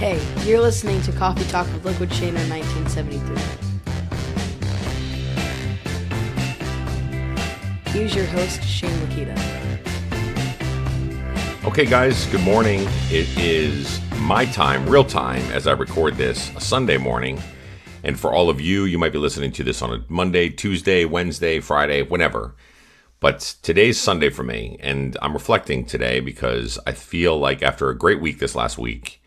Hey, you're listening to Coffee Talk with Liquidshano 1973. Here's your host, Shane Lakita. Okay, guys, good morning. It is my time, real time, as I record this, a Sunday morning. And for all of you, you might be listening to this on a Monday, Tuesday, Wednesday, Friday, whenever. But today's Sunday for me, and I'm reflecting today because I feel like after a great week this last week,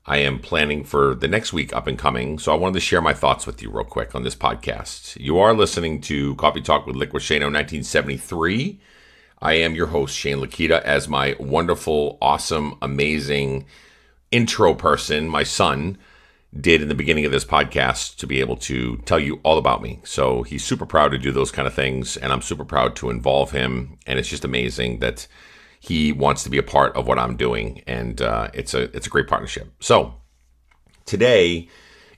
I am planning for the next week up and coming. So I wanted to share my thoughts with you real quick on this podcast. You are listening to Coffee Talk with Liquidshano 1973. I am your host, Shane Lakita, as my wonderful, awesome, amazing intro person, my son, did in the beginning of this podcast to be able to tell you all about me. So he's super proud to do those kind of things, and I'm super proud to involve him. And it's just amazing that he wants to be a part of what I'm doing, and it's a great partnership. So today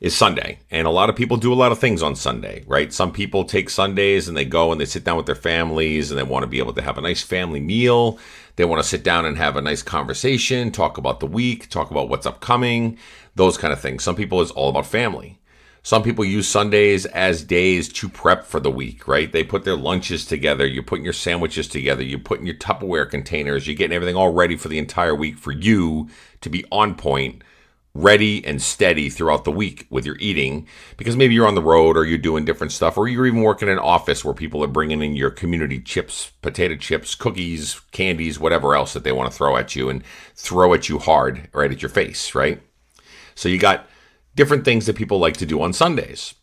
is Sunday, and a lot of people do a lot of things on Sunday, right? Some people take Sundays and they go and they sit down with their families and they want to be able to have a nice family meal. They want to sit down and have a nice conversation, talk about the week, talk about what's upcoming, those kind of things. Some people, it's all about family. Some people use Sundays as days to prep for the week, right? They put their lunches together. You're putting your sandwiches together. You're putting your Tupperware containers. You're getting everything all ready for the entire week for you to be on point, ready and steady throughout the week with your eating, because maybe you're on the road or you're doing different stuff, or you're even working in an office where people are bringing in your community chips, potato chips, cookies, candies, whatever else that they want to throw at you and throw at you hard right at your face, right? So you got different things that people like to do on Sundays.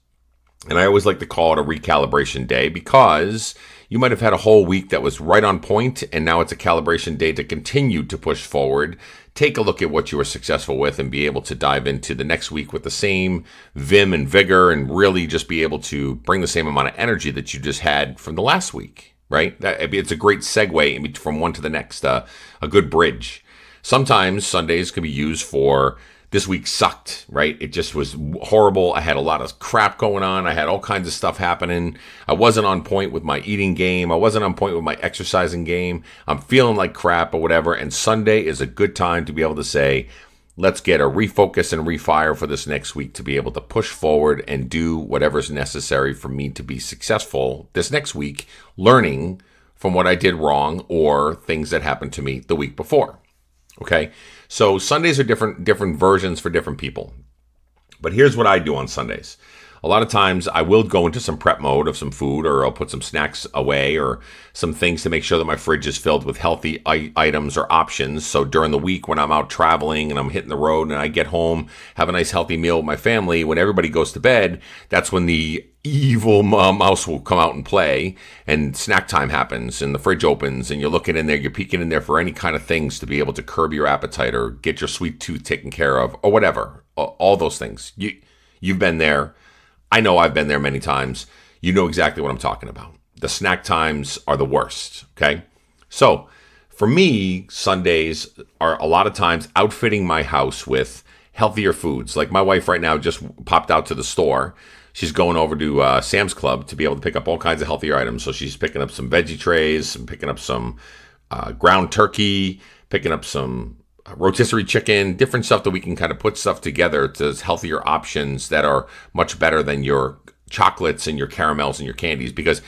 And I always like to call it a recalibration day because you might have had a whole week that was right on point, and now it's a calibration day to continue to push forward. Take a look at what you were successful with and be able to dive into the next week with the same vim and vigor and really just be able to bring the same amount of energy that you just had from the last week, right? It's a great segue from one to the next, a good bridge. Sometimes Sundays can be used for this week sucked, right? It just was horrible. I had a lot of crap going on. I had all kinds of stuff happening. I wasn't on point with my eating game. I wasn't on point with my exercising game. I'm feeling like crap or whatever. And Sunday is a good time to be able to say, let's get a refocus and refire for this next week to be able to push forward and do whatever's necessary for me to be successful this next week, learning from what I did wrong or things that happened to me the week before. Okay, so Sundays are different versions for different people. But here's what I do on Sundays. A lot of times I will go into some prep mode of some food, or I'll put some snacks away or some things to make sure that my fridge is filled with healthy items or options. So during the week when I'm out traveling and I'm hitting the road and I get home, have a nice healthy meal with my family, when everybody goes to bed, that's when the evil mouse will come out and play, and snack time happens and the fridge opens and you're looking in there, you're peeking in there for any kind of things to be able to curb your appetite or get your sweet tooth taken care of or whatever. All those things. You've been there. I know I've been there many times. You know exactly what I'm talking about. The snack times are the worst, okay? So for me, Sundays are a lot of times outfitting my house with healthier foods. Like my wife right now just popped out to the store. She's going over to Sam's Club to be able to pick up all kinds of healthier items. So she's picking up some veggie trays, and picking up some ground turkey, picking up some rotisserie chicken, different stuff that we can kind of put stuff together to healthier options that are much better than your chocolates and your caramels and your candies. Because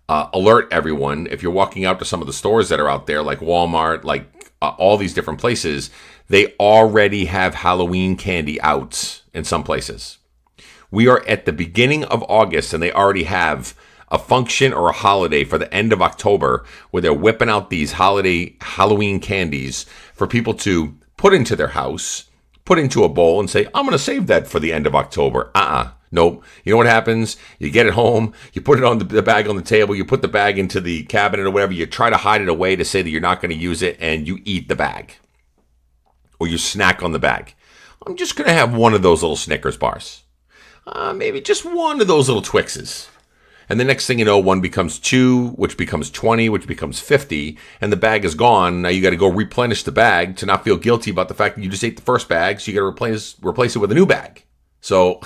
alert everyone, if you're walking out to some of the stores that are out there, like Walmart, like all these different places, they already have Halloween candy out in some places. We are at the beginning of August and they already have a function or a holiday for the end of October where they're whipping out these holiday Halloween candies for people to put into their house, put into a bowl and say, I'm going to save that for the end of October. Nope. You know what happens? You get it home, you put it on the bag on the table, you put the bag into the cabinet or whatever, you try to hide it away to say that you're not going to use it, and you eat the bag. Or you snack on the bag. I'm just going to have one of those little Snickers bars. Maybe just one of those little Twixes. And the next thing you know, one becomes 2, which becomes 20, which becomes 50, and the bag is gone. Now you got to go replenish the bag to not feel guilty about the fact that you just ate the first bag, so you got to replace it with a new bag. So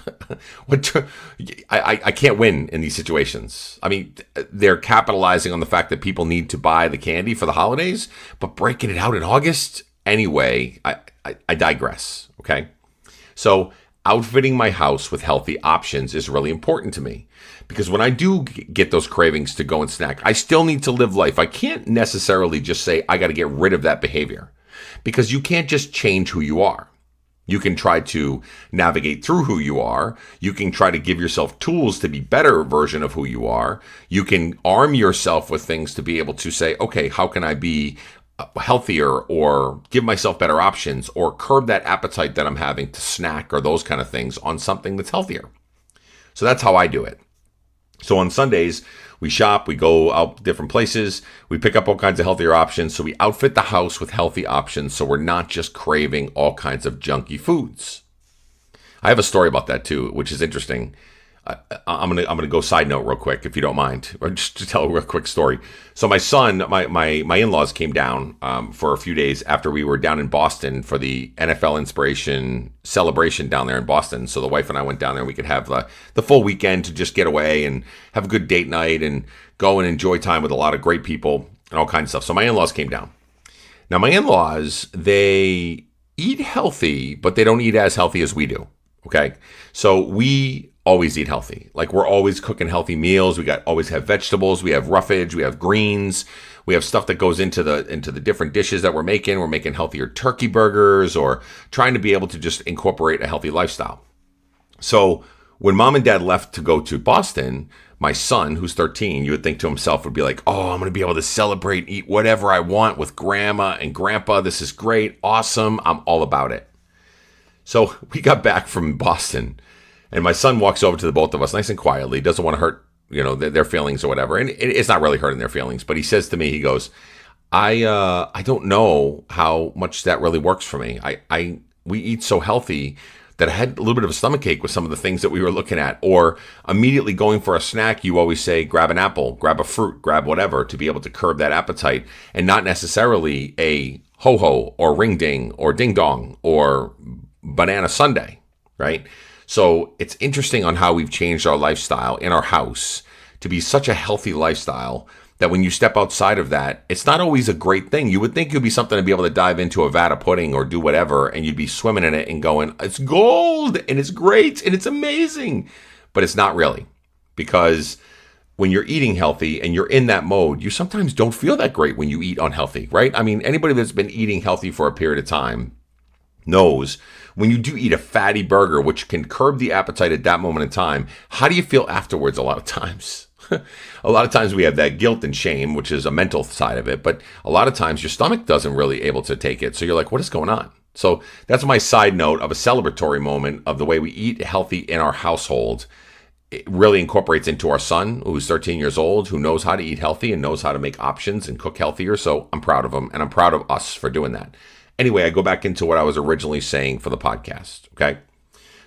I can't win in these situations. I mean, they're capitalizing on the fact that people need to buy the candy for the holidays, but breaking it out in August anyway, I digress, okay? So outfitting my house with healthy options is really important to me, because when I do get those cravings to go and snack, I still need to live life. I can't necessarily just say I got to get rid of that behavior, because you can't just change who you are. You can try to navigate through who you are. You can try to give yourself tools to be better version of who you are. You can arm yourself with things to be able to say, okay, how can I be healthier, or give myself better options, or curb that appetite that I'm having to snack or those kind of things on something that's healthier. So that's how I do it. So on Sundays, we shop, we go out different places, we pick up all kinds of healthier options. So we outfit the house with healthy options, so we're not just craving all kinds of junky foods. I have a story about that too, which is interesting. I'm gonna go side note real quick, if you don't mind, or just to tell a real quick story. So my son, my in-laws came down for a few days after we were down in Boston for the NFL Inspiration celebration down there in Boston. So the wife and I went down there, and we could have the full weekend to just get away and have a good date night and go and enjoy time with a lot of great people and all kinds of stuff. So my in-laws came down. Now my in-laws, they eat healthy, but they don't eat as healthy as we do. Okay, so we always eat healthy. Like, we're always cooking healthy meals. Always have vegetables. We have roughage. We have greens. We have stuff that goes into the different dishes that we're making. We're making healthier turkey burgers, or trying to be able to just incorporate a healthy lifestyle. So when mom and dad left to go to Boston, my son, who's 13, you would think to himself, would be like, oh, I'm going to be able to celebrate, eat whatever I want with grandma and grandpa. This is great. Awesome. I'm all about it. So we got back from Boston, and my son walks over to the both of us nice and quietly, doesn't want to hurt, their feelings or whatever. And it's not really hurting their feelings, but he says to me, he goes, I don't know how much that really works for me. We eat so healthy that I had a little bit of a stomachache with some of the things that we were looking at. Or immediately going for a snack, you always say, grab an apple, grab a fruit, grab whatever, to be able to curb that appetite, and not necessarily a ho-ho or ring ding or ding dong or banana sundae, right? So it's interesting on how we've changed our lifestyle in our house to be such a healthy lifestyle that when you step outside of that, it's not always a great thing. You would think it would be something to be able to dive into a vat of pudding or do whatever, and you'd be swimming in it and going, it's gold and it's great and it's amazing. But it's not really, because when you're eating healthy and you're in that mode, you sometimes don't feel that great when you eat unhealthy, right? I mean, anybody that's been eating healthy for a period of time knows when you do eat a fatty burger, which can curb the appetite at that moment in time, how do you feel afterwards a lot of times? A lot of times we have that guilt and shame, which is a mental side of it, but a lot of times your stomach doesn't really able to take it. So you're like, what is going on? So that's my side note of a celebratory moment of the way we eat healthy in our household. It really incorporates into our son, who's 13 years old, who knows how to eat healthy and knows how to make options and cook healthier. So I'm proud of him, and I'm proud of us for doing that. Anyway, I go back into what I was originally saying for the podcast, okay?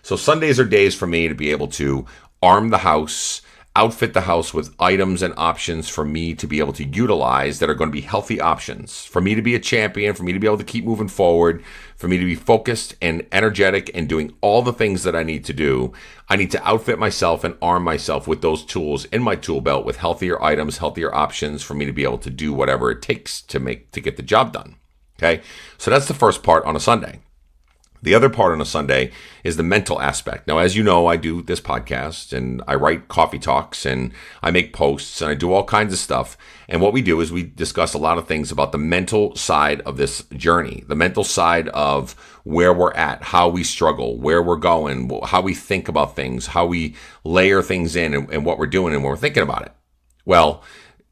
So Sundays are days for me to be able to arm the house, outfit the house with items and options for me to be able to utilize that are going to be healthy options, for me to be a champion, for me to be able to keep moving forward, for me to be focused and energetic and doing all the things that I need to do. I need to outfit myself and arm myself with those tools in my tool belt with healthier items, healthier options for me to be able to do whatever it takes to get the job done. Okay, so that's the first part on a Sunday. The other part on a Sunday is the mental aspect. Now, as you know, I do this podcast and I write coffee talks and I make posts and I do all kinds of stuff. And what we do is we discuss a lot of things about the mental side of this journey, the mental side of where we're at, how we struggle, where we're going, how we think about things, how we layer things in and what we're doing and what we're thinking about it. Well,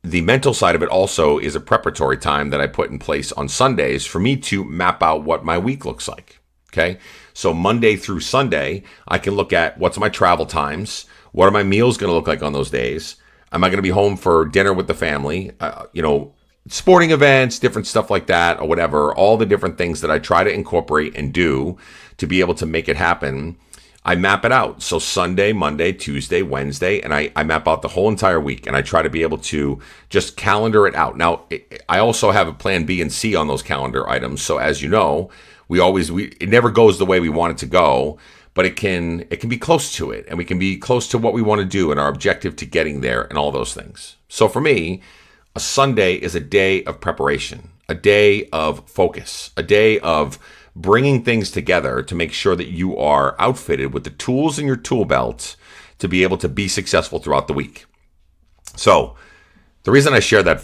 the mental side of it also is a preparatory time that I put in place on Sundays for me to map out what my week looks like. Okay, so Monday through Sunday, I can look at what's my travel times, what are my meals going to look like on those days, am I going to be home for dinner with the family, sporting events, different stuff like that, or whatever, all the different things that I try to incorporate and do to be able to make it happen. I map it out. So Sunday, Monday, Tuesday, Wednesday, and I map out the whole entire week, and I try to be able to just calendar it out. Now, I also have a plan B and C on those calendar items. So as you know, it never goes the way we want it to go, but it can be close to it, and we can be close to what we want to do and our objective to getting there and all those things. So for me, a Sunday is a day of preparation, a day of focus, a day of bringing things together to make sure that you are outfitted with the tools in your tool belt to be able to be successful throughout the week. So the reason I share that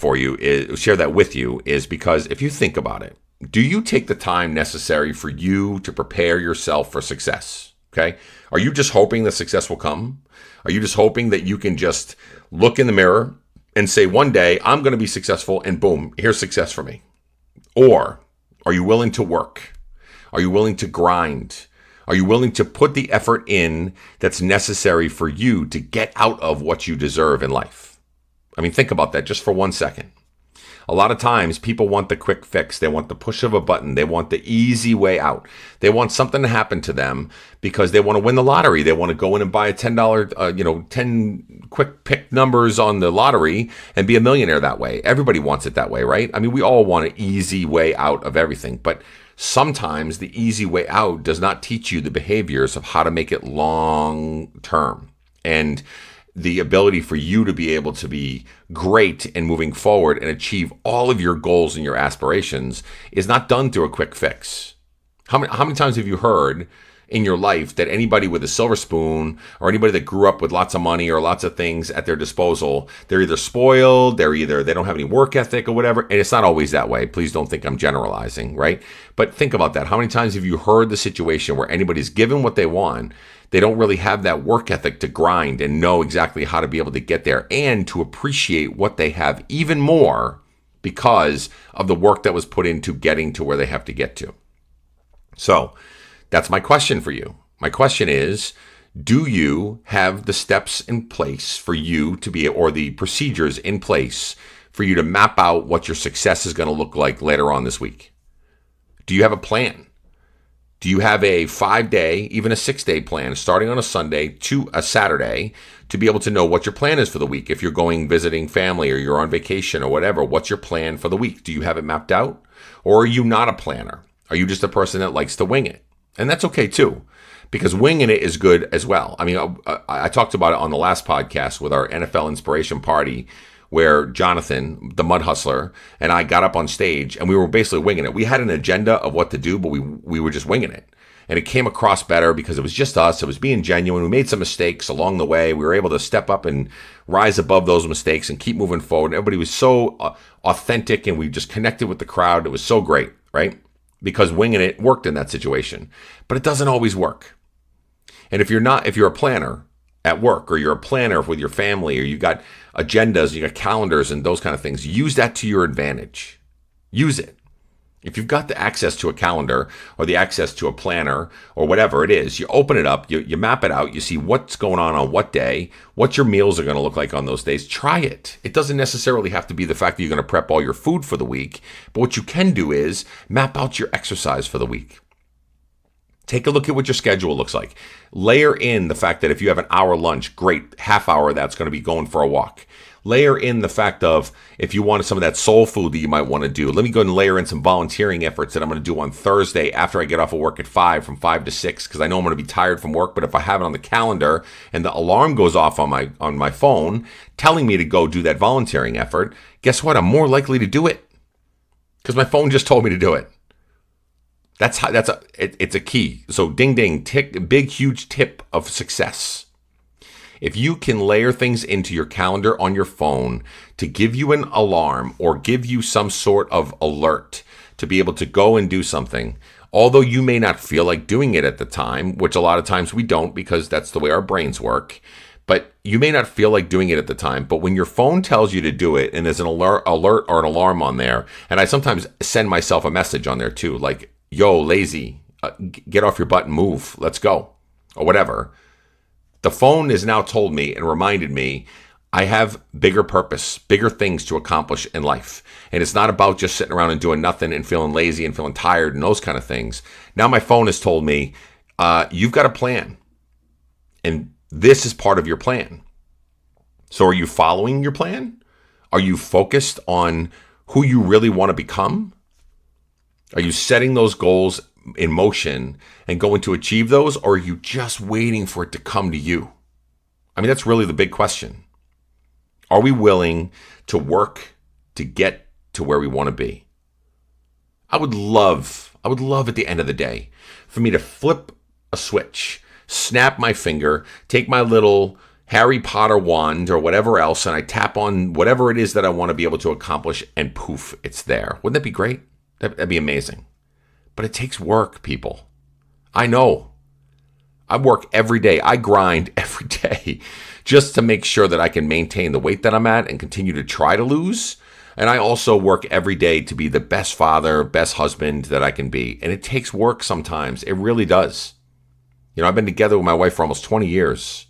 with you is because if you think about it, do you take the time necessary for you to prepare yourself for success? Okay. Are you just hoping that success will come? Are you just hoping that you can just look in the mirror and say, one day I'm going to be successful and boom, here's success for me? Or are you willing to work? Are you willing to grind? Are you willing to put the effort in that's necessary for you to get out of what you deserve in life? I mean, think about that just for 1 second. A lot of times people want the quick fix. They want the push of a button. They want the easy way out. They want something to happen to them because they want to win the lottery. They want to go in and buy a $10, 10 quick pick numbers on the lottery and be a millionaire that way. Everybody wants it that way, right? I mean, we all want an easy way out of everything, but sometimes the easy way out does not teach you the behaviors of how to make it long term. And the ability for you to be able to be great in moving forward and achieve all of your goals and your aspirations is not done through a quick fix. How many times have you heard in your life that anybody with a silver spoon or anybody that grew up with lots of money or lots of things at their disposal, they're either spoiled, they don't have any work ethic or whatever, and it's not always that way. Please don't think I'm generalizing, right? But think about that. How many times have you heard the situation where anybody's given what they want, they don't really have that work ethic to grind and know exactly how to be able to get there and to appreciate what they have even more because of the work that was put into getting to where they have to get to? So that's my question for you. My question is, do you have the steps in place for you to be, or the procedures in place for you to map out what your success is going to look like later on this week? Do you have a plan? Do you have a 5-day, even a 6-day plan starting on a Sunday to a Saturday to be able to know what your plan is for the week? If you're going visiting family or you're on vacation or whatever, what's your plan for the week? Do you have it mapped out? Or are you not a planner? Are you just a person that likes to wing it? And that's okay too, because winging it is good as well. I mean, I talked about it on the last podcast with our NFL Inspiration Party, where Jonathan, the Mud Hustler, and I got up on stage and we were basically winging it. We had an agenda of what to do, but we were just winging it. And it came across better because it was just us. It was being genuine. We made some mistakes along the way. We were able to step up and rise above those mistakes and keep moving forward. Everybody was so authentic and we just connected with the crowd. It was so great, right? Because winging it worked in that situation. But it doesn't always work. And if you're a planner at work, or you're a planner with your family, or you got agendas, you got calendars and those kind of things, use that to your advantage. Use it. If you've got the access to a calendar or the access to a planner or whatever it is, you open it up, you map it out, you see what's going on what day, what your meals are going to look like on those days. Try it. It doesn't necessarily have to be the fact that you're going to prep all your food for the week, but what you can do is map out your exercise for the week. Take a look at what your schedule looks like. Layer in the fact that if you have an hour lunch, great, half hour that's going to be going for a walk. Layer in the fact of if you wanted some of that soul food that you might want to do. Let me go and layer in some volunteering efforts that I'm going to do on Thursday after I get off of work at 5, from 5 to 6, because I know I'm going to be tired from work. But if I have it on the calendar and the alarm goes off on my phone telling me to go do that volunteering effort, guess what? I'm more likely to do it because my phone just told me to do it. It's a key. So ding ding, tick, big huge tip of success. If you can layer things into your calendar on your phone to give you an alarm or give you some sort of alert to be able to go and do something, although you may not feel like doing it at the time, which a lot of times we don't because that's the way our brains work, but you may not feel like doing it at the time. But when your phone tells you to do it and there's an alert or an alarm on there, and I sometimes send myself a message on there too, like, yo, lazy, get off your butt and move, let's go, or whatever. The phone has now told me and reminded me I have bigger purpose, bigger things to accomplish in life. And it's not about just sitting around and doing nothing and feeling lazy and feeling tired and those kind of things. Now my phone has told me, you've got a plan. And this is part of your plan. So are you following your plan? Are you focused on who you really want to become? Are you setting those goals in motion and going to achieve those, or are you just waiting for it to come to you? I mean, that's really the big question. Are we willing to work to get to where we want to be? I would love at the end of the day for me to flip a switch, snap my finger, take my little Harry Potter wand or whatever else, and I tap on whatever it is that I want to be able to accomplish, and poof, it's there. Wouldn't that be great? That'd be amazing. But it takes work, people. I know. I work every day. I grind every day just to make sure that I can maintain the weight that I'm at and continue to try to lose. And I also work every day to be the best father, best husband that I can be. And it takes work sometimes. It really does. I've been together with my wife for almost 20 years.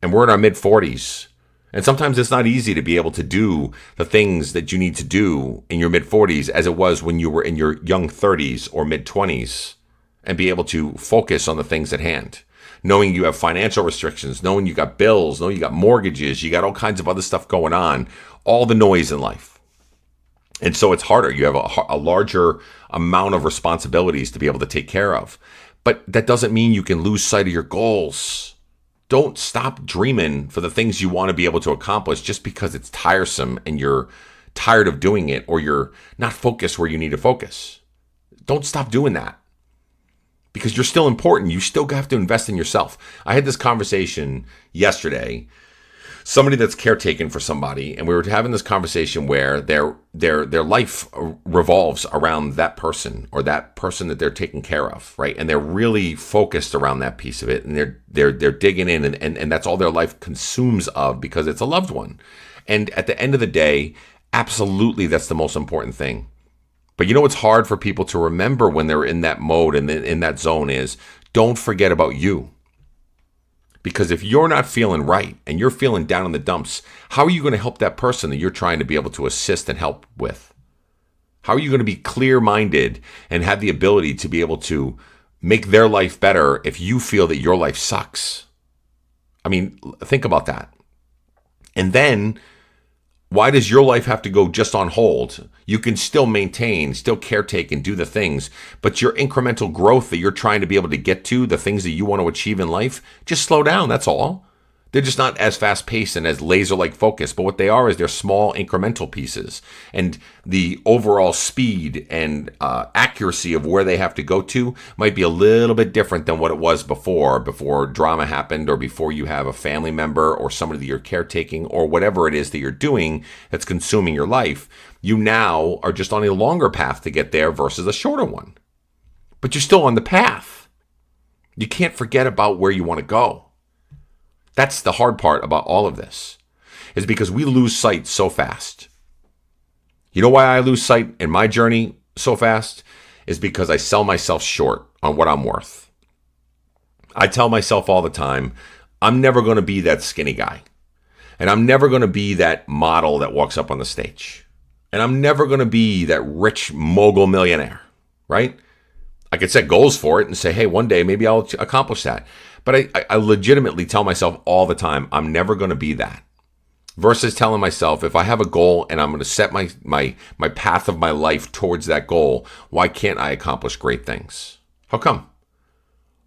And we're in our mid-40s. And sometimes it's not easy to be able to do the things that you need to do in your mid-40s as it was when you were in your young 30s or mid-20s, and be able to focus on the things at hand. Knowing you have financial restrictions, knowing you got bills, knowing you got mortgages, you got all kinds of other stuff going on, all the noise in life. And so it's harder. You have a larger amount of responsibilities to be able to take care of. But that doesn't mean you can lose sight of your goals. Don't stop dreaming for the things you want to be able to accomplish just because it's tiresome and you're tired of doing it, or you're not focused where you need to focus. Don't stop doing that, because you're still important. You still have to invest in yourself. I had this conversation yesterday, somebody that's caretaking for somebody, and we were having this conversation where their life revolves around that person, or that person that they're taking care of, right? And they're really focused around that piece of it, and they're digging in, and that's all their life consumes of, because it's a loved one. And at the end of the day, absolutely, that's the most important thing. But what's hard for people to remember when they're in that mode and in that zone is, don't forget about you. Because if you're not feeling right and you're feeling down in the dumps, how are you going to help that person that you're trying to be able to assist and help with? How are you going to be clear-minded and have the ability to be able to make their life better if you feel that your life sucks? I mean, think about that. And then, why does your life have to go just on hold? You can still maintain, still caretake and do the things, but your incremental growth that you're trying to be able to get to, the things that you want to achieve in life, just slow down, that's all. They're just not as fast-paced and as laser-like focused, but what they are is they're small incremental pieces. And the overall speed and accuracy of where they have to go to might be a little bit different than what it was before drama happened, or before you have a family member or somebody that you're caretaking, or whatever it is that you're doing that's consuming your life. You now are just on a longer path to get there versus a shorter one. But you're still on the path. You can't forget about where you want to go. That's the hard part about all of this, is because we lose sight so fast. You know why I lose sight in my journey so fast? Is because I sell myself short on what I'm worth. I tell myself all the time, I'm never going to be that skinny guy. And I'm never going to be that model that walks up on the stage. And I'm never going to be that rich mogul millionaire, right? I could set goals for it and say, hey, one day maybe I'll accomplish that. But I legitimately tell myself all the time, I'm never going to be that. Versus telling myself, if I have a goal and I'm going to set my path of my life towards that goal, why can't I accomplish great things? How come?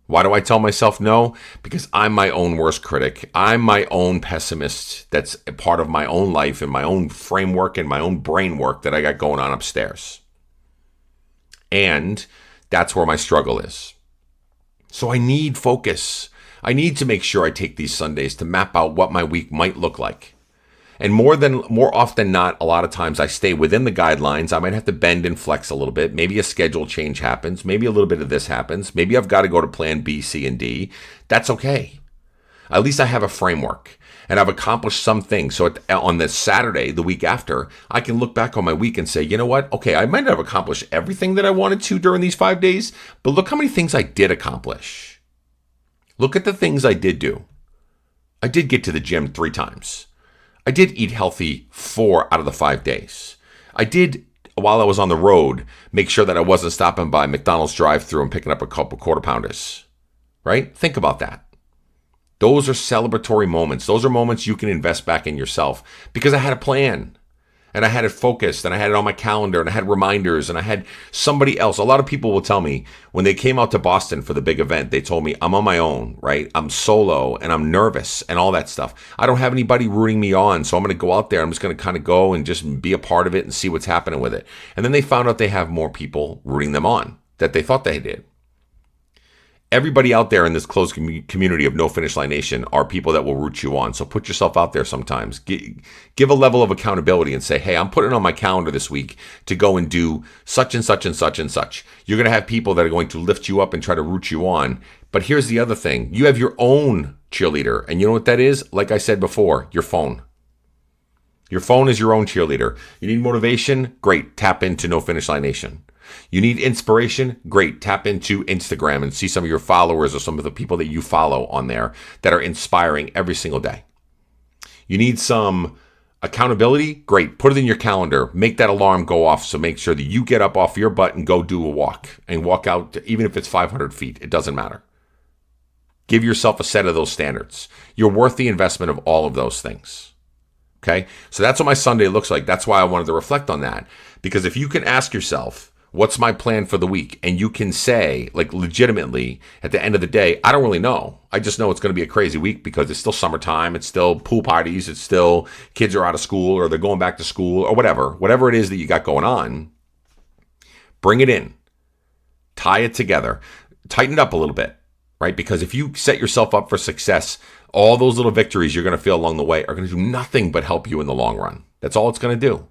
Why do I tell myself no? Because I'm my own worst critic. I'm my own pessimist. That's a part of my own life and my own framework and my own brain work that I got going on upstairs. And that's where my struggle is. So I need focus. I need to make sure I take these Sundays to map out what my week might look like. And more often than not, a lot of times I stay within the guidelines. I might have to bend and flex a little bit. Maybe a schedule change happens. Maybe a little bit of this happens. Maybe I've got to go to plan B, C, and D. That's okay. At least I have a framework and I've accomplished some things. So on this Saturday, the week after, I can look back on my week and say, you know what? Okay, I might not have accomplished everything that I wanted to during these 5 days, but look how many things I did accomplish. Look at the things I did do. I did get to the gym 3 times. I did eat healthy 4 out of the 5 days. I did, while I was on the road, make sure that I wasn't stopping by McDonald's drive-thru and picking up a couple quarter pounders. Right? Think about that. Those are celebratory moments. Those are moments you can invest back in yourself because I had a plan. and I had it focused, and I had it on my calendar, and I had reminders, and I had somebody else. A lot of people will tell me when they came out to Boston for the big event, they told me, I'm on my own, right? I'm solo, and I'm nervous, and all that stuff. I don't have anybody rooting me on, so I'm going to go out there. I'm just going to kind of go and just be a part of it and see what's happening with it. And then they found out they have more people rooting them on that they thought they did. Everybody out there in this closed community of No Finish Line Nation are people that will root you on. So put yourself out there sometimes. Give a level of accountability and say, hey, I'm putting on my calendar this week to go and do such and such and such and such. You're going to have people that are going to lift you up and try to root you on. But here's the other thing. You have your own cheerleader. And you know what that is? Like I said before, your phone. Your phone is your own cheerleader. You need motivation? Great. Tap into No Finish Line Nation. You need inspiration? Great. Tap into Instagram and see some of your followers or some of the people that you follow on there that are inspiring every single day. You need some accountability? Great. Put it in your calendar. Make that alarm go off. So make sure that you get up off your butt and go do a walk and walk out, even if it's 500 feet. It doesn't matter. Give yourself a set of those standards. You're worth the investment of all of those things. Okay? So that's what my Sunday looks like. That's why I wanted to reflect on that. Because if you can ask yourself, what's my plan for the week? And you can say, like, legitimately, at the end of the day, I don't really know. I just know it's going to be a crazy week because it's still summertime. It's still pool parties. It's still kids are out of school or they're going back to school or whatever. Whatever it is that you got going on, bring it in. Tie it together. Tighten it up a little bit, right? Because if you set yourself up for success, all those little victories you're going to feel along the way are going to do nothing but help you in the long run. That's all it's going to do.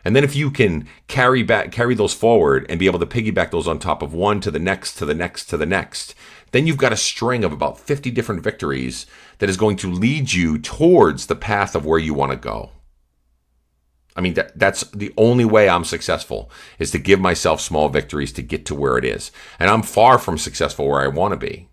And then if you can carry those forward and be able to piggyback those on top of one to the next, to the next, to the next, then you've got a string of about 50 different victories that is going to lead you towards the path of where you want to go. I mean, that's the only way I'm successful, is to give myself small victories to get to where it is. And I'm far from successful where I want to be,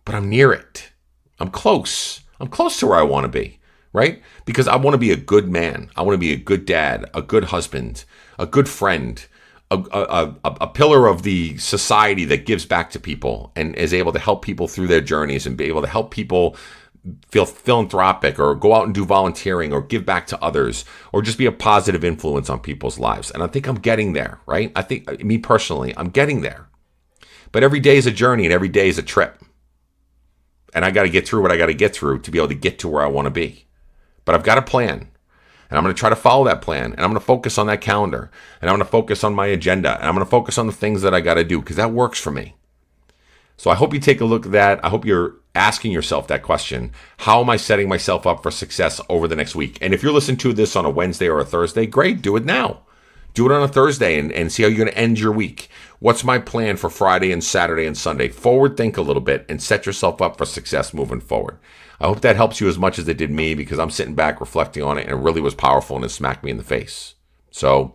but I'm near it. I'm close. I'm close to where I want to be. Right? Because I want to be a good man. I want to be a good dad, a good husband, a good friend, a pillar of the society that gives back to people and is able to help people through their journeys and be able to help people feel philanthropic or go out and do volunteering or give back to others or just be a positive influence on people's lives. And I think I'm getting there, right? I think, me personally, I'm getting there. But every day is a journey and every day is a trip. And I got to get through what I got to get through to be able to get to where I want to be. But I've got a plan, and I'm going to try to follow that plan, and I'm going to focus on that calendar, and I'm going to focus on my agenda, and I'm going to focus on the things that I got to do because that works for me. So I hope you take a look at that. I hope you're asking yourself that question. How am I setting myself up for success over the next week? And if you're listening to this on a Wednesday or a Thursday, great, do it now. Do it on a Thursday and see how you're going to end your week. What's my plan for Friday and Saturday and Sunday? Forward think a little bit and set yourself up for success moving forward. I hope that helps you as much as it did me because I'm sitting back reflecting on it and it really was powerful and it smacked me in the face. So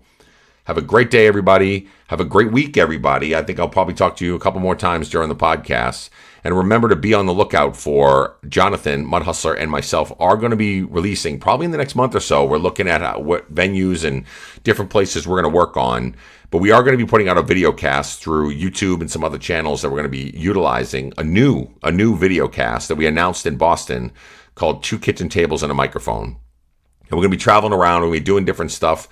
have a great day, everybody. Have a great week, everybody. I think I'll probably talk to you a couple more times during the podcast. And remember to be on the lookout for Jonathan, Mud Hustler, and myself are going to be releasing probably in the next month or so. We're looking at what venues and different places we're going to work on. But we are going to be putting out a video cast through YouTube and some other channels that we're going to be utilizing. A new video cast that we announced in Boston called 2 Kitchen Tables and a Microphone. And we're going to be traveling around and we're doing different stuff,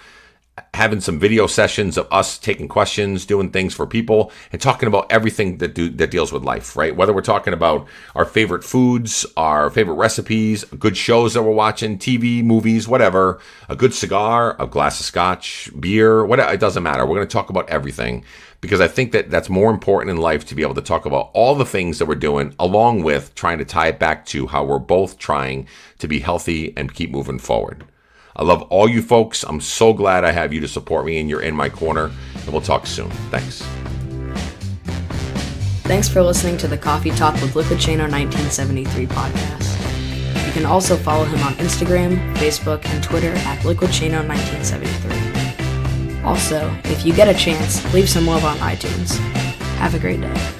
having some video sessions of us taking questions, doing things for people, and talking about everything that deals with life, right? Whether we're talking about our favorite foods, our favorite recipes, good shows that we're watching, TV, movies, whatever, a good cigar, a glass of scotch, beer, whatever, it doesn't matter. We're going to talk about everything because I think that that's more important in life to be able to talk about all the things that we're doing along with trying to tie it back to how we're both trying to be healthy and keep moving forward. I love all you folks. I'm so glad I have you to support me and you're in my corner. And we'll talk soon. Thanks. Thanks for listening to the Coffee Talk with Liquidshano 1973 podcast. You can also follow him on Instagram, Facebook, and Twitter at Liquidshano 1973. Also, if you get a chance, leave some love on iTunes. Have a great day.